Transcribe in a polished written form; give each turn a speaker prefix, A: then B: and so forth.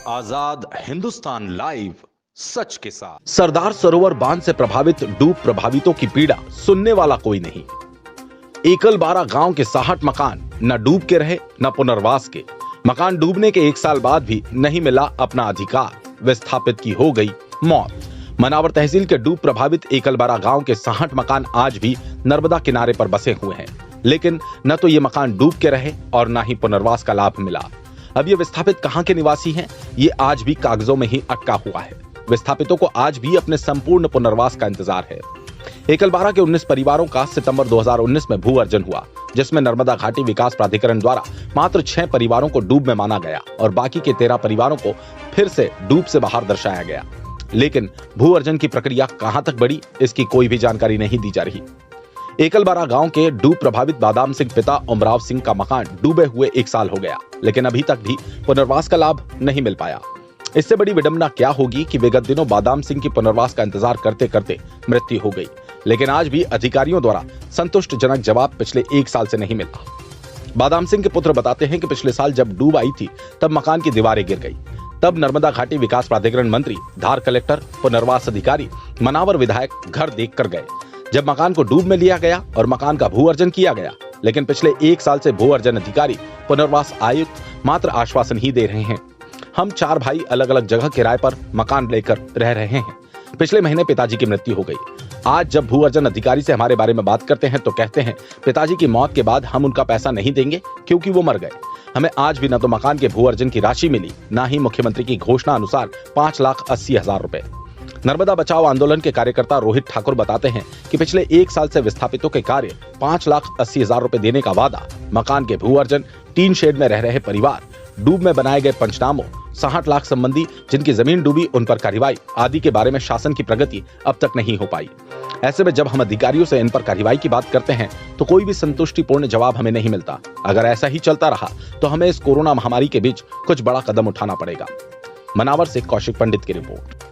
A: आजाद Hindustan live, सच के साथ।
B: सरदार सरोवर बांध से प्रभावित डूब प्रभावितों की पीड़ा सुनने वाला कोई नहीं। एकलबारा गांव के 60 मकान न डूब के रहे न पुनर्वास के। मकान डूबने के 1 साल बाद भी नहीं मिला अपना अधिकार, विस्थापित की हो गई मौत। मनावर तहसील के डूब प्रभावित एकलबारा गांव के 60 मकान आज भी नर्मदा किनारे पर बसे हुए हैं, लेकिन न तो ये मकान डूब के रहे और न ही पुनर्वास का लाभ मिला। अब ये विस्थापित कहां के निवासी हैं, ये आज भी कागजों में ही अटका हुआ है। विस्थापितों को आज भी अपने संपूर्ण पुनर्वास का इंतजार है। एकलबारा के 19 परिवारों का सितंबर 2019 में भू अर्जन हुआ, जिसमें नर्मदा घाटी विकास प्राधिकरण द्वारा मात्र 6 परिवारों को डूब में माना गया और बाकी के 13 परिवारों को फिर से डूब से बाहर दर्शाया गया। लेकिन भू अर्जन की प्रक्रिया कहां तक बढ़ी, इसकी कोई भी जानकारी नहीं दी जा रही। एकलबारा गांव के डूब प्रभावित बादाम सिंह पिता उमराव सिंह का मकान डूबे हुए 1 साल हो गया, लेकिन अभी तक भी पुनर्वास का लाभ नहीं मिल पाया। इससे बड़ी विडंबना क्या होगी कि विगत दिनों बादाम सिंह की पुनर्वास का इंतजार करते करते मृत्यु हो गई, लेकिन आज भी अधिकारियों द्वारा संतुष्टजनक जवाब पिछले 1 साल से नहीं मिला। बादाम सिंह के पुत्र बताते हैं कि पिछले साल जब डूब आई थी तब मकान की दीवारें गिर गई। तब नर्मदा घाटी विकास प्राधिकरण मंत्री, धार कलेक्टर, पुनर्वास अधिकारी, मनावर विधायक घर देखकर गए। जब मकान को डूब में लिया गया और मकान का भू अर्जन किया गया, लेकिन पिछले 1 साल से भू अर्जन अधिकारी, पुनर्वास आयुक्त मात्र आश्वासन ही दे रहे हैं। हम 4 भाई अलग अलग जगह किराए पर मकान लेकर रह रहे हैं। पिछले महीने पिताजी की मृत्यु हो गई। आज जब भू अर्जन अधिकारी से हमारे बारे में बात करते हैं तो कहते हैं पिताजी की मौत के बाद हम उनका पैसा नहीं देंगे क्योंकि वो मर गए। हमें आज भी न तो मकान के भू अर्जन की राशि मिली, न ही मुख्यमंत्री की घोषणा अनुसार 5,80,000 रुपए। नर्मदा बचाओ आंदोलन के कार्यकर्ता रोहित ठाकुर बताते हैं कि पिछले 1 साल से विस्थापितों के कार्य 5,80,000 रुपए देने का वादा, मकान के भू अर्जन, टीन शेड में रह रहे परिवार, डूब में बनाए गए पंचनामों, 60 लाख संबंधी जिनकी जमीन डूबी उन पर कार्रवाई आदि के बारे में शासन की प्रगति अब तक नहीं हो पाई। ऐसे में जब हम अधिकारियों से इन पर कार्रवाई की बात करते हैं तो कोई भी संतुष्टिपूर्ण जवाब हमें नहीं मिलता। अगर ऐसा ही चलता रहा तो हमें इस कोरोना महामारी के बीच कुछ बड़ा कदम उठाना पड़ेगा। मनावर से कौशिक पंडित की रिपोर्ट।